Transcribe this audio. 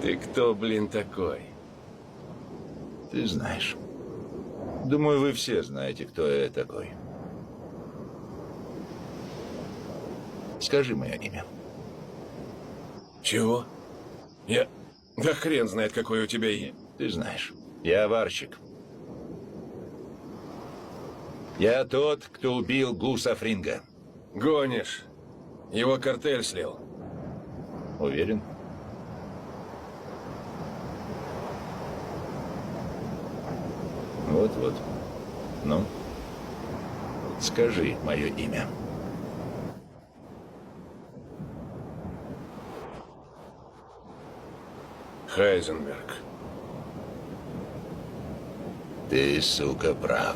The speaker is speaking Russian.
Ты кто, блин, такой? Ты знаешь. Думаю, вы все знаете, кто я такой. Скажи мое имя. Чего? Да хрен знает, какое у тебя имя. Ты знаешь. Я варщик. Я тот, кто убил Гуса Фринга. Гонишь. Его картель слил. Уверен? Вот-вот. Ну, скажи мое имя. Хайзенберг. Ты, сука, прав.